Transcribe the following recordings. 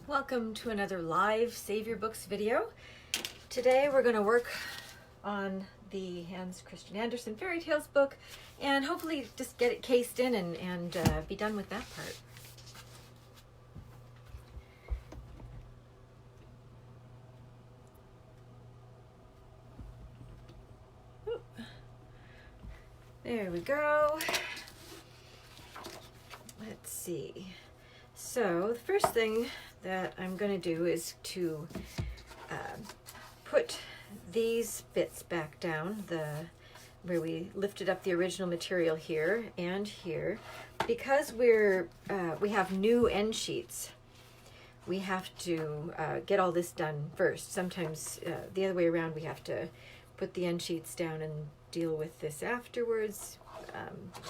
Welcome to another live Save Your Books video. Today we're going to work on the Hans Christian Andersen Fairy Tales book and hopefully just get it cased in and be done with that part. There we go. Let's see. So the first thing that I'm going to do is to put these bits back down, where we lifted up the original material here and here. Because we have new end sheets, we have to get all this done first. Sometimes the other way around, we have to put the end sheets down and deal with this afterwards,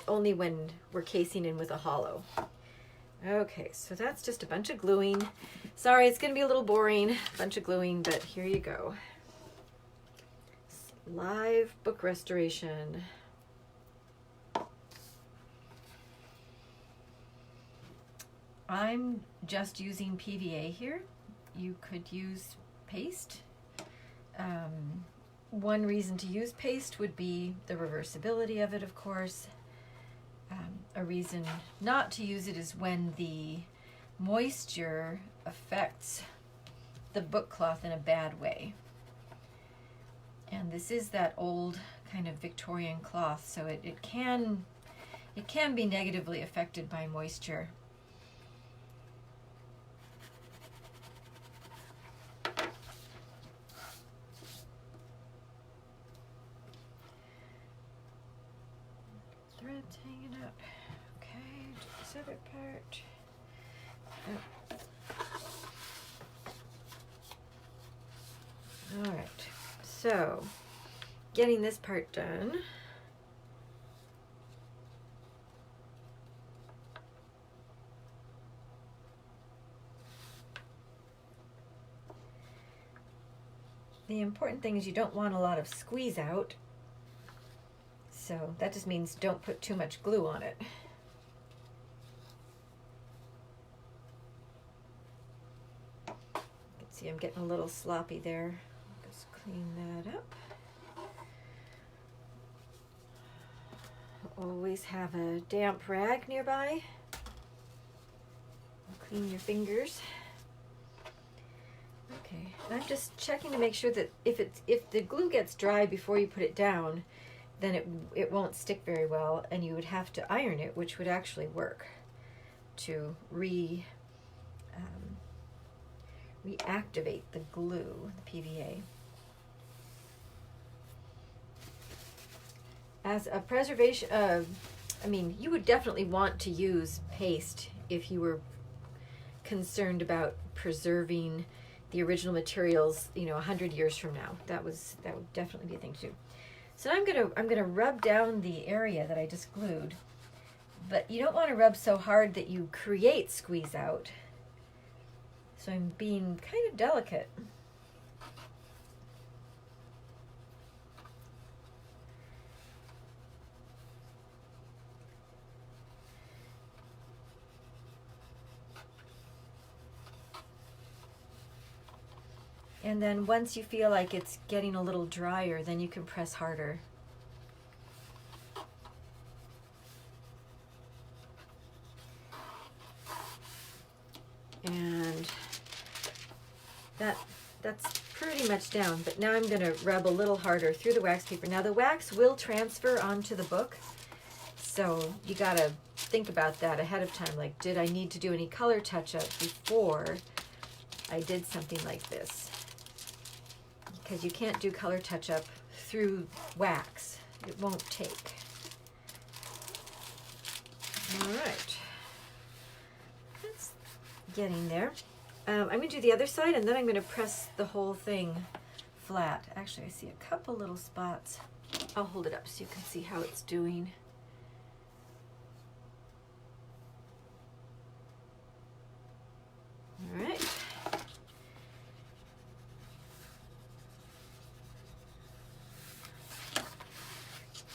only when we're casing in with a hollow. Okay, so that's just a bunch of gluing. Sorry, it's going to be a little boring, bunch of gluing, but here you go. Live book restoration. I'm just using PVA here. You could use paste. One reason to use paste would be the reversibility of it, of course. A reason not to use it is when the moisture affects the book cloth in a bad way. And this is that old kind of Victorian cloth, so it can be negatively affected by moisture. Threads hanging up. Okay, do this other part. All right, so getting this part done. The important thing is you don't want a lot of squeeze out. So that just means don't put too much glue on it. You can see I'm getting a little sloppy there. Just clean that up. Always have a damp rag nearby. Clean your fingers. Okay, I'm just checking to make sure that if the glue gets dry before you put it down, then it won't stick very well, and you would have to iron it, which would actually work to reactivate the glue, the PVA. As a preservation, you would definitely want to use paste if you were concerned about preserving the original materials, 100 years from now. That would definitely be a thing to do. So I'm gonna rub down the area that I just glued, but you don't want to rub so hard that you create squeeze out. So I'm being kind of delicate. And then once you feel like it's getting a little drier, then you can press harder. And that's pretty much down, but now I'm going to rub a little harder through the wax paper. Now the wax will transfer onto the book, so you got to think about that ahead of time. Like, did I need to do any color touch-up before I did something like this? Because you can't do color touch-up through wax. It won't take. All right. That's getting there. I'm going to do the other side, and then I'm going to press the whole thing flat. Actually, I see a couple little spots. I'll hold it up so you can see how it's doing. All right.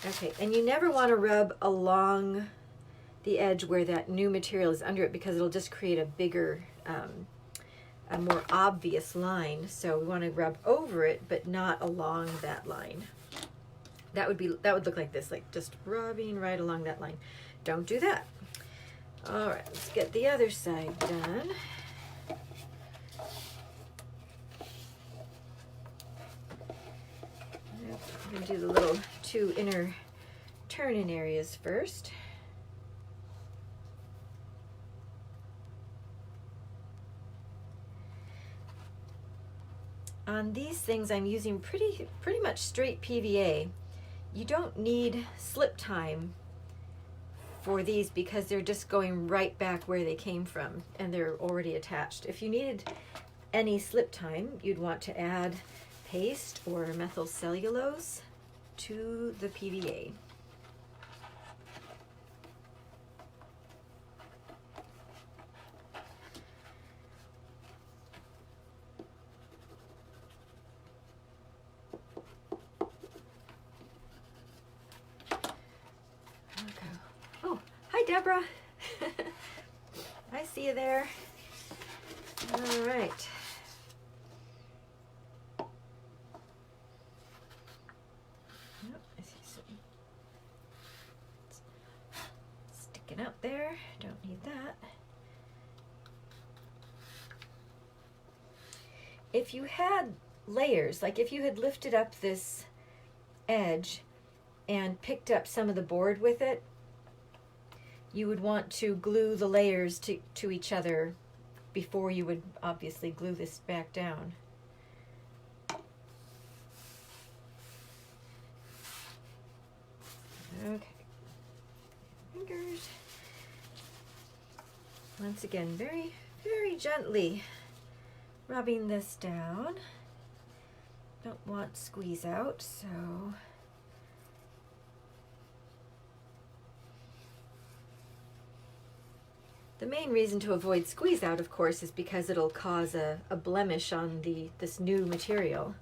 Okay, and you never want to rub along the edge where that new material is under it, because it'll just create a bigger a more obvious line. So we want to rub over it, but not along that line. That would look like this, like just rubbing right along that line. Don't do that. All right, let's get the other side done. I'm gonna do the little 2 inner turn-in areas first. On these things, I'm using pretty much straight PVA. You don't need slip time for these because they're just going right back where they came from and they're already attached. If you needed any slip time, you'd want to add paste or methyl cellulose to the PVA. Oh, hi Deborah. I see you there. All right. Out there, don't need that. If you had layers, like if you had lifted up this edge and picked up some of the board with it, you would want to glue the layers to each other before you would obviously glue this back down. Okay. Fingers. Once again, very gently rubbing this down. Don't want squeeze out, so the main reason to avoid squeeze out, of course, is because it'll cause a blemish on this new material.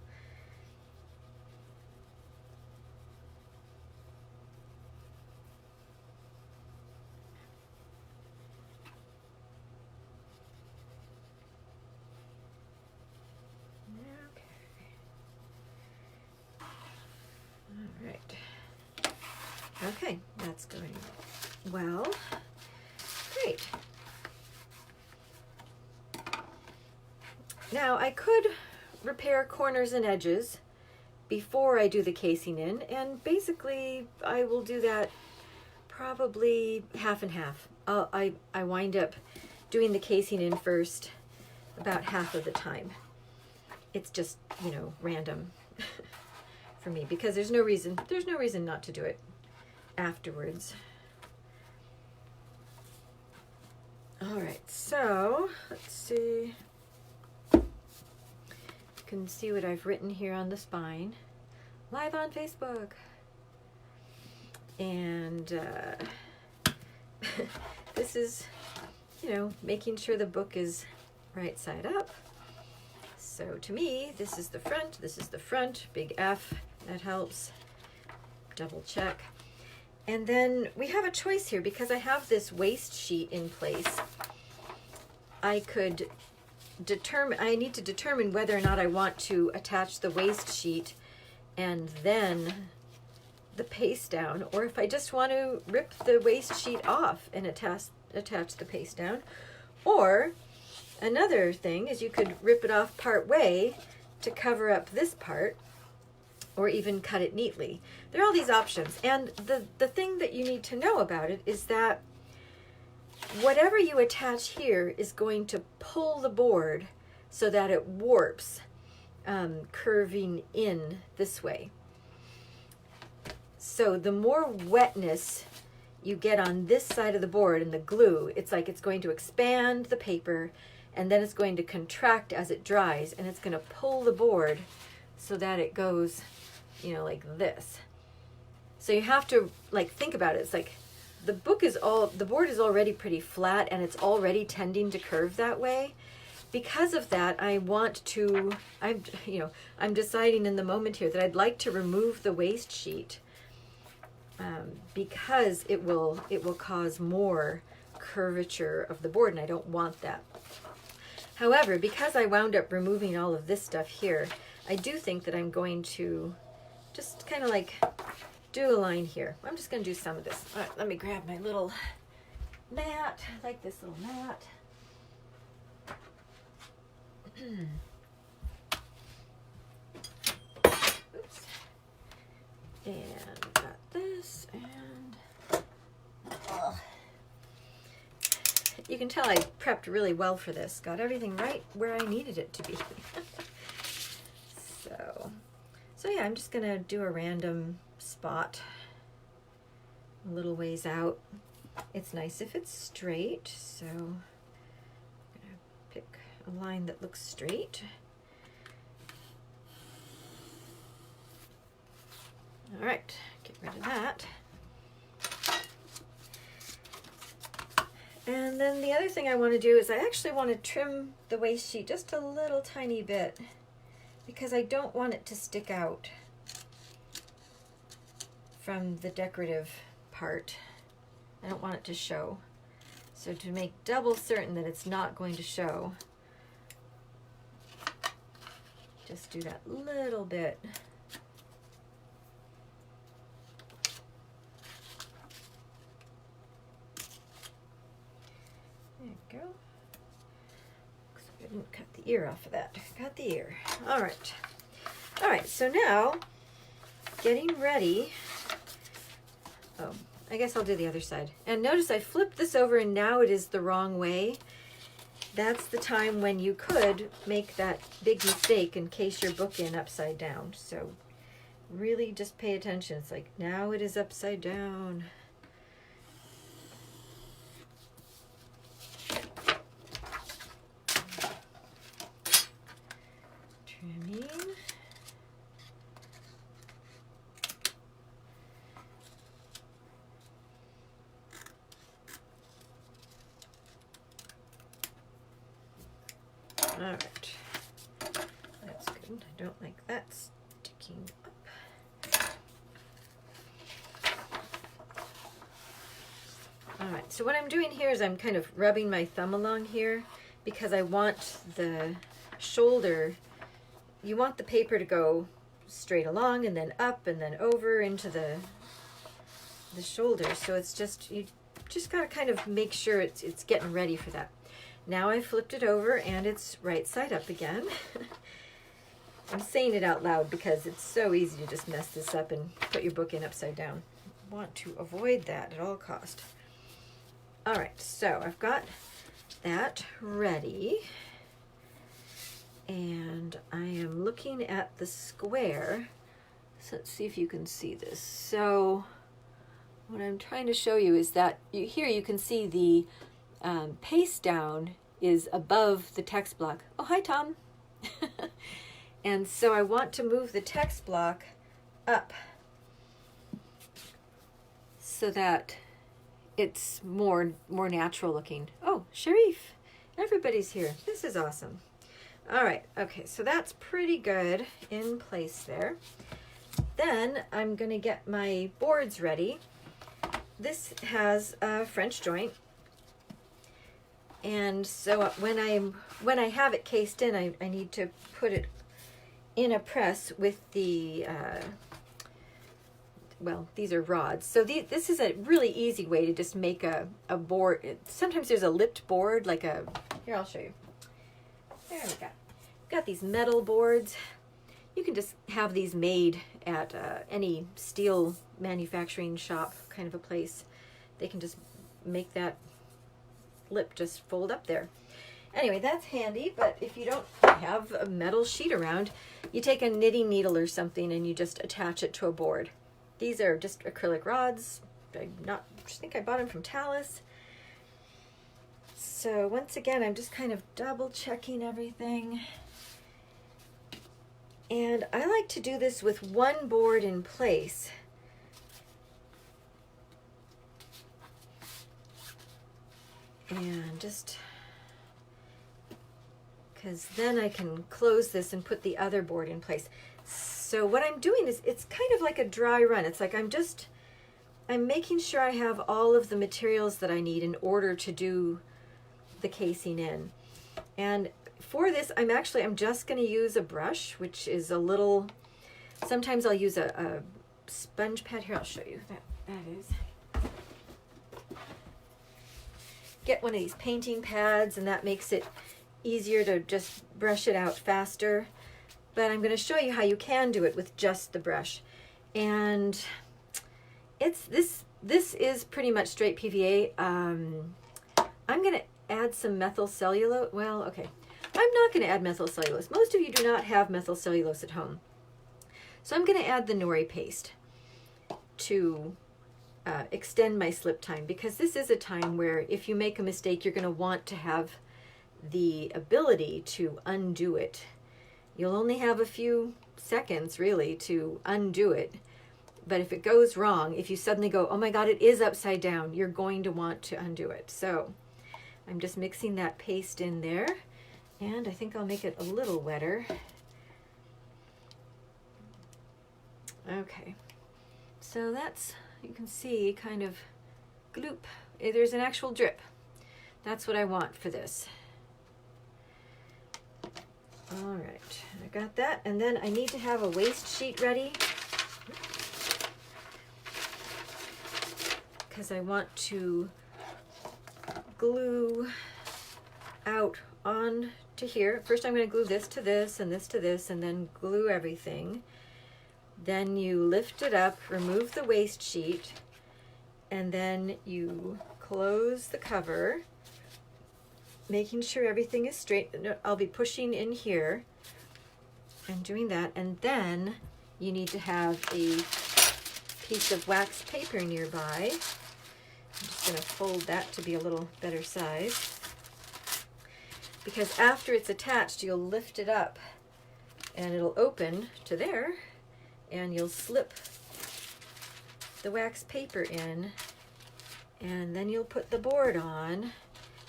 Okay, that's going well. Great. Now I could repair corners and edges before I do the casing in, and basically I will do that probably half and half. I wind up doing the casing in first about half of the time. It's just, you know, random for me because there's no reason not to do it afterwards. All right, so let's see. You can see what I've written here on the spine, live on Facebook. And this is, you know, making sure the book is right side up. So to me, this is the front, big F, that helps. Double check. And then we have a choice here because I have this waste sheet in place. I need to determine whether or not I want to attach the waste sheet and then the paste down, or if I just want to rip the waste sheet off and attach the paste down. Or another thing is you could rip it off part way to cover up this part, or even cut it neatly. There are all these options, and the thing that you need to know about it is that whatever you attach here is going to pull the board so that it warps, curving in this way. So the more wetness you get on this side of the board and the glue, it's like it's going to expand the paper, and then it's going to contract as it dries, and it's going to pull the board so that it goes, you know, like this. So you have to like think about it. It's like the board is already pretty flat and it's already tending to curve that way. Because of that, I'm deciding in the moment here that I'd like to remove the waste sheet because it will cause more curvature of the board, and I don't want that. However, because I wound up removing all of this stuff here, I do think that I'm going to just kind of like do a line here. I'm just going to do some of this. All right, let me grab my little mat. I like this little mat. Oops. And got this, and you can tell I prepped really well for this. Got everything right where I needed it to be. So yeah, I'm just gonna do a random spot a little ways out. It's nice if it's straight, so I'm gonna pick a line that looks straight. All right, get rid of that. And then the other thing I want to do is I actually want to trim the waste sheet just a little tiny bit because I don't want it to stick out from the decorative part. I don't want it to show. So to make double certain that it's not going to show, just do that little bit. There you go. Looks like I didn't cut the ear off of that. Got the ear. All right. All right, so now getting ready. Oh, I guess I'll do the other side. And notice I flipped this over and now it is the wrong way. That's the time when you could make that big mistake and case your book in upside down. So really just pay attention. It's like, now it is upside down. Trimming. All right, that's good. I don't like that sticking up. All right, so what I'm doing here is I'm kind of rubbing my thumb along here because I want the shoulder, you want the paper to go straight along and then up and then over into the shoulder. So it's just, you just gotta kind of make sure it's getting ready for that. Now I flipped it over and it's right side up again. I'm saying it out loud because it's so easy to just mess this up and put your book in upside down. I want to avoid that at all cost. All right, so I've got that ready. And I am looking at the square. So let's see if you can see this. So what I'm trying to show you is that here you can see the paste down is above the text block. Oh, hi, Tom. And so I want to move the text block up so that it's more natural looking. Oh, Sharif, everybody's here. This is awesome. All right, okay, so that's pretty good in place there. Then I'm gonna get my boards ready. This has a French joint. And so when I have it cased in, I need to put it in a press with the, well, these are rods. So this is a really easy way to just make a board. Sometimes there's a lipped board, like a, here, I'll show you. There we go. Got these metal boards. You can just have these made at any steel manufacturing shop kind of a place. They can just make that lip just fold up there. Anyway, that's handy, but if you don't have a metal sheet around, you take a knitting needle or something and you just attach it to a board. These are just acrylic rods. I think I bought them from Talus. So once again, I'm just kind of double checking everything. And I like to do this with one board in place. And just, because then I can close this and put the other board in place. So what I'm doing is, it's kind of like a dry run. It's like I'm making sure I have all of the materials that I need in order to do the casing in. And for this, I'm just going to use a brush, which is a little, sometimes I'll use a sponge pad. Here, I'll show you. That is. Get one of these painting pads, and that makes it easier to just brush it out faster. But I'm going to show you how you can do it with just the brush. And it's this is pretty much straight PVA. I'm going to add some methyl cellulose. Well, okay. I'm not going to add methyl cellulose. Most of you do not have methyl cellulose at home. So I'm going to add the nori paste to extend my slip time, because this is a time where if you make a mistake, you're going to want to have the ability to undo it. You'll only have a few seconds really to undo it. But if it goes wrong, if you suddenly go, oh my God, it is upside down, you're going to want to undo it. So I'm just mixing that paste in there, and I think I'll make it a little wetter. Okay, so that's, you can see, kind of gloop. There's an actual drip. That's what I want for this. All right, I got that. And then I need to have a waste sheet ready, because I want to glue out on to here. First I'm going to glue this to this and this to this, and then glue everything. Then you lift it up, remove the waste sheet, and then you close the cover, making sure everything is straight. I'll be pushing in here and doing that. And then you need to have a piece of wax paper nearby. I'm just going to fold that to be a little better size, because after it's attached, you'll lift it up and it'll open to there, and you'll slip the wax paper in, and then you'll put the board on,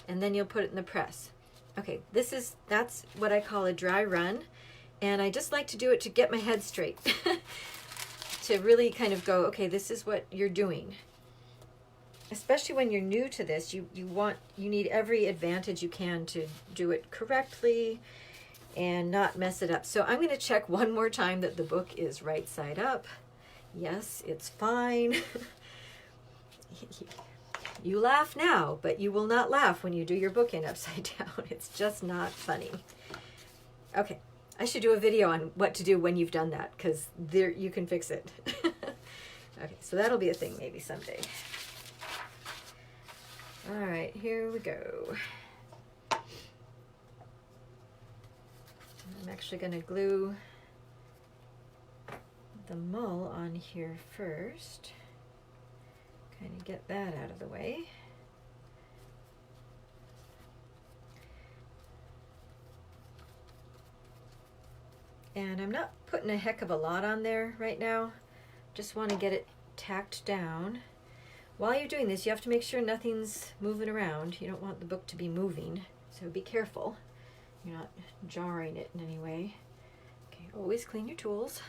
and then you'll put it in the press. Okay, that's what I call a dry run, and I just like to do it to get my head straight, to really kind of go, okay, this is what you're doing. Especially when you're new to this, you need every advantage you can to do it correctly and not mess it up. So I'm going to check one more time that the book is right side up. Yes, it's fine. You laugh now, but you will not laugh when you do your book in upside down. It's just not funny. Okay, I should do a video on what to do when you've done that, because there you can fix it. Okay, so that'll be a thing maybe someday. All right, here we go. I'm actually going to glue the mull on here first. Kind of get that out of the way. And I'm not putting a heck of a lot on there right now. Just want to get it tacked down. While you're doing this, you have to make sure nothing's moving around. You don't want the book to be moving, so be careful. You're not jarring it in any way. Okay, always clean your tools.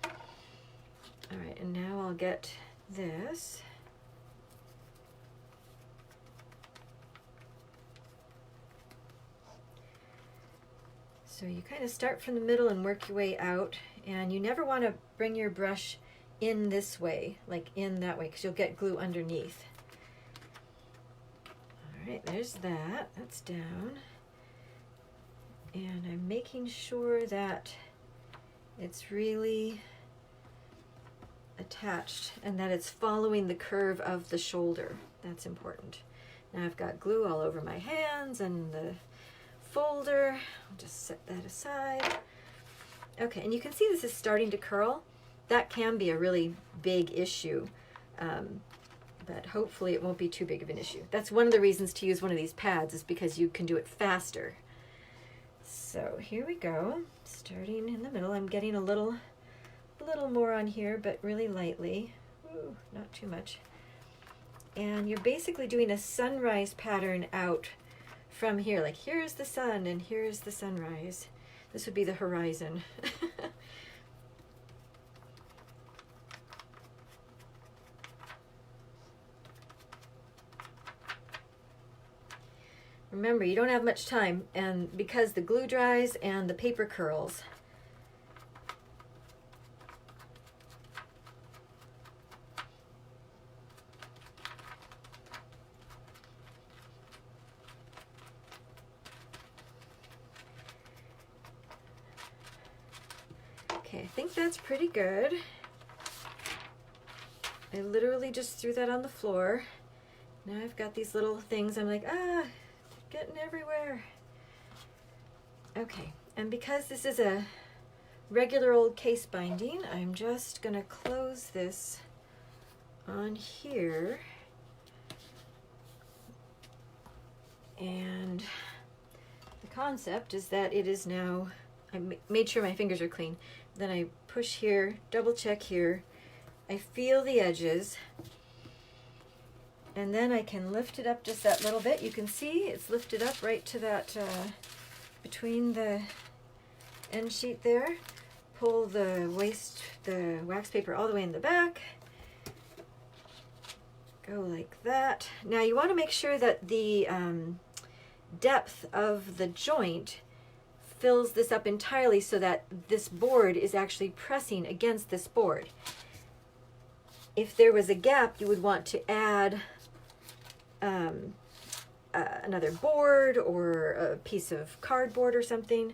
All right, and now I'll get this. So you kind of start from the middle and work your way out, and you never want to bring your brush in this way, like in that way, because you'll get glue underneath. All right, there's that. That's down. And I'm making sure that it's really attached and that it's following the curve of the shoulder. That's important. Now I've got glue all over my hands and the folder. I'll just set that aside. Okay, and you can see this is starting to curl. That can be a really big issue, but hopefully it won't be too big of an issue. That's one of the reasons to use one of these pads, is because you can do it faster. So here we go, starting in the middle. I'm getting a little more on here, but really lightly. Ooh, not too much. And you're basically doing a sunrise pattern out from here. Like, here's the sun and here's the sunrise. This would be the horizon. Remember, you don't have much time, and because the glue dries and the paper curls. Okay, I think that's pretty good. I literally just threw that on the floor. Now I've got these little things. I'm like, getting everywhere. Okay, and because this is a regular old case binding, I'm just gonna close this on here. And the concept is that it is now, I made sure my fingers are clean. Then I push here, double check here. I feel the edges. And then I can lift it up just that little bit. You can see it's lifted up right to that, between the end sheet there. Pull the wax paper all the way in the back. Go like that. Now you want to make sure that the depth of the joint fills this up entirely so that this board is actually pressing against this board. If there was a gap, you would want to add another board or a piece of cardboard or something.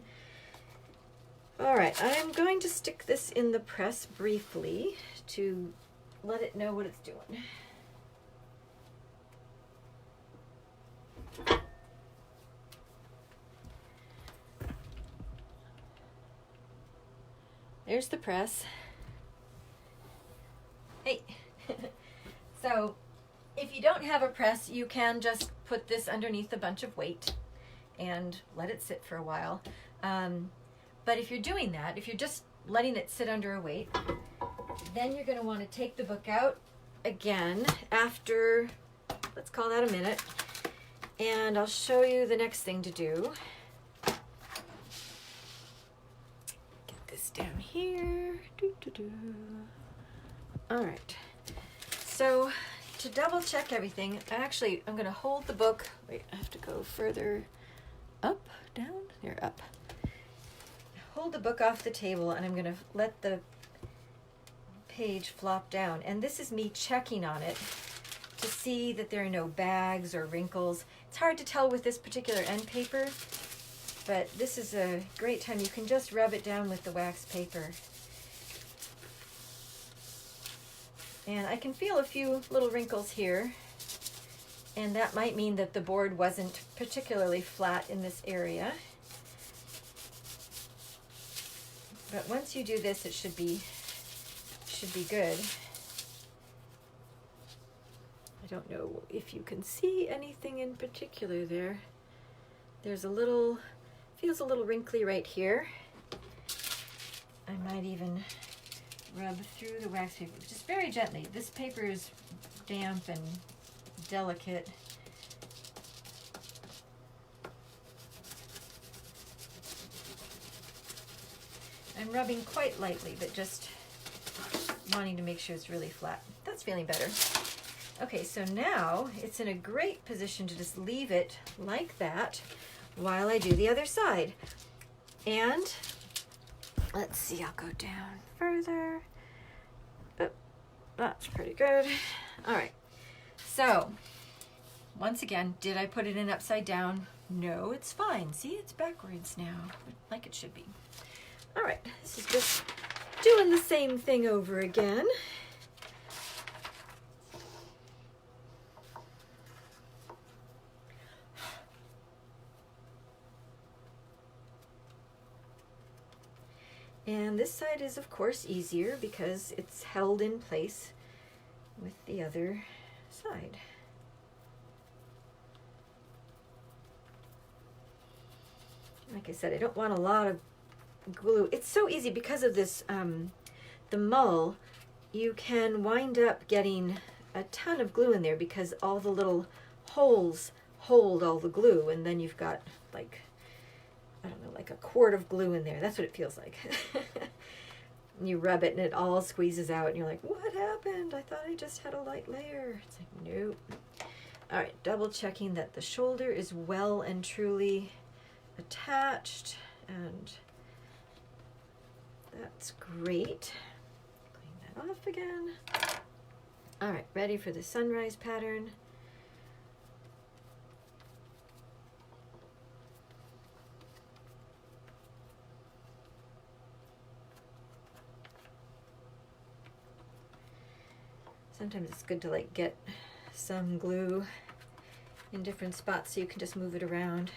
All right, I'm going to stick this in the press briefly to let it know what it's doing. There's the press. Hey. So if you don't have a press, you can just put this underneath a bunch of weight and let it sit for a while. But if you're doing that, if you're just letting it sit under a weight, then you're going to want to take the book out again after, let's call that a minute, and I'll show you the next thing to do. Get this down here. All right. So to double check everything, I'm going to hold the book. Wait, I have to go further up, down, there, up. Hold the book off the table, and I'm going to let the page flop down. And this is me checking on it to see that there are no bags or wrinkles. It's hard to tell with this particular end paper, but this is a great time. You can just rub it down with the wax paper. And I can feel a few little wrinkles here, and that might mean that the board wasn't particularly flat in this area. But once you do this, it should be good. I don't know if you can see anything in particular there. There's a little, feels a little wrinkly right here. I might even rub through the wax paper, just very gently. This paper is damp and delicate. I'm rubbing quite lightly, but just wanting to make sure it's really flat. That's feeling better. Okay, so now it's in a great position to just leave it like that while I do the other side. And let's see, I'll go down further. Oh, that's pretty good. All right, so once again, did I put it in upside down? No, it's fine. See, it's backwards now, like it should be. All right, this is just doing the same thing over again. And this side is, of course, easier because it's held in place with the other side. Like I said, I don't want a lot of glue. It's so easy because of this, the mull, you can wind up getting a ton of glue in there because all the little holes hold all the glue, and then you've got like, I don't know, like a quart of glue in there. That's what it feels like. You rub it and it all squeezes out and you're like, what happened? I thought I just had a light layer. It's like, nope. All right, double checking that the shoulder is well and truly attached, and that's great. Clean that off again. All right, ready for the sunrise pattern. Sometimes it's good to like get some glue in different spots so you can just move it around.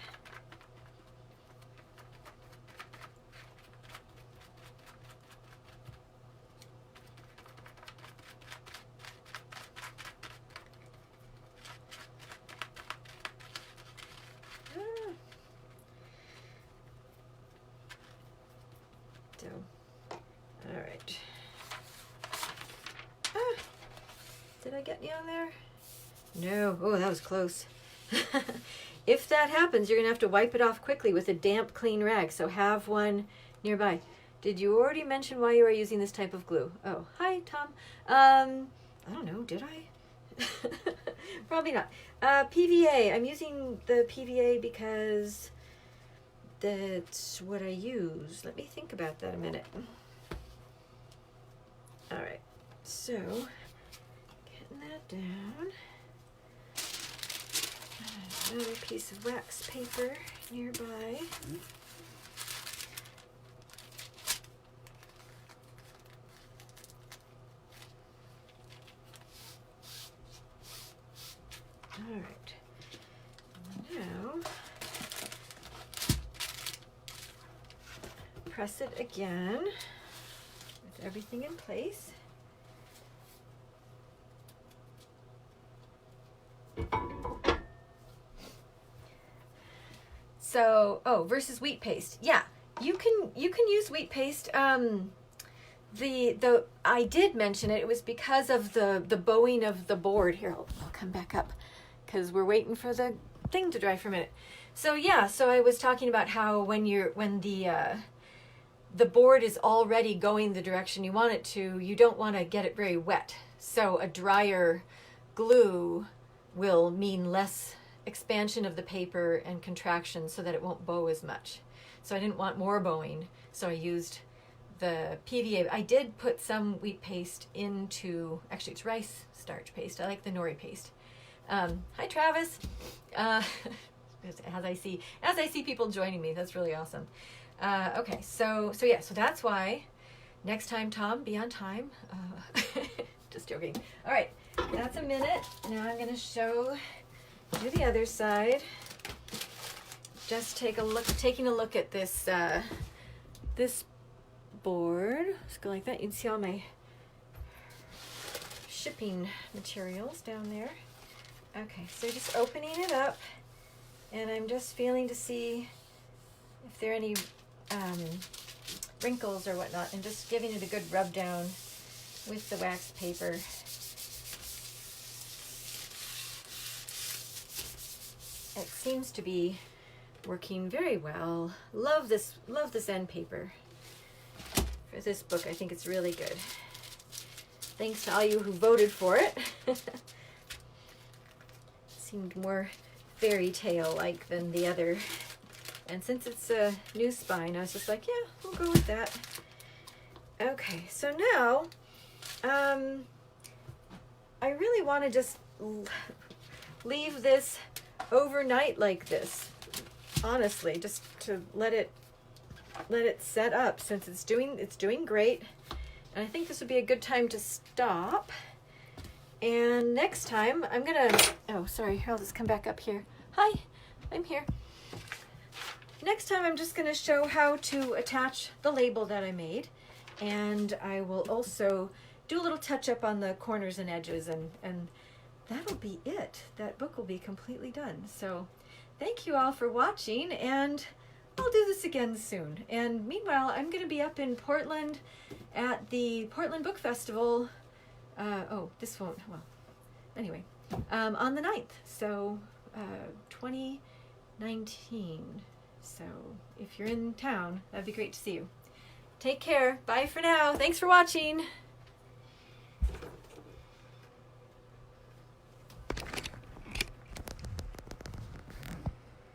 So, all right. Did I get any on there? No. Oh, that was close. If that happens, you're going to have to wipe it off quickly with a damp, clean rag. So have one nearby. Did you already mention why you are using this type of glue? Oh, hi, Tom. I don't know. Did I? Probably not. PVA. I'm using the PVA because that's what I use. Let me think about that a minute. All right. So, getting that down. Another piece of wax paper nearby. All right. Now, press it again with everything in place. So, oh, versus wheat paste. Yeah, you can use wheat paste. I did mention it. It was because of the bowing of the board. Here, I'll come back up because we're waiting for the thing to dry for a minute. So yeah, so I was talking about how when the board is already going the direction you want it to, you don't want to get it very wet. So a drier glue will mean less expansion of the paper and contraction so that it won't bow as much. So I didn't want more bowing, so I used the PVA. I did put some wheat paste into, actually it's rice starch paste. I like the nori paste. Hi Travis. As I see people joining me, that's really awesome. Okay, so yeah, so that's why next time, Tom, be on time. Just joking. All right, that's a minute. Now I'm gonna do the other side. Just taking a look at this this board. Let's go like that. You can see all my shipping materials down there. Okay, so just opening it up, and I'm just feeling to see if there are any wrinkles or whatnot, and just giving it a good rub down with the wax paper. It seems to be working very well. Love this end paper for this book. I think it's really good. Thanks to all you who voted for it. Seemed more fairy tale like than the other. And since it's a new spine, I was just like, yeah, we'll go with that. Okay, so now I really want to just leave this overnight like this, honestly, just to let it set up, since it's doing great. And I think this would be a good time to stop. And next time I'm gonna, oh sorry, I'll just come back up here. Hi, I'm here. Next time I'm just gonna show how to attach the label that I made, and I will also do a little touch up on the corners and edges, and that'll be it. That book will be completely done. So thank you all for watching, and I'll do this again soon. And meanwhile, I'm going to be up in Portland at the Portland Book Festival. This won't, well, anyway, on the 9th. So 2019. So if you're in town, that'd be great to see you. Take care. Bye for now. Thanks for watching.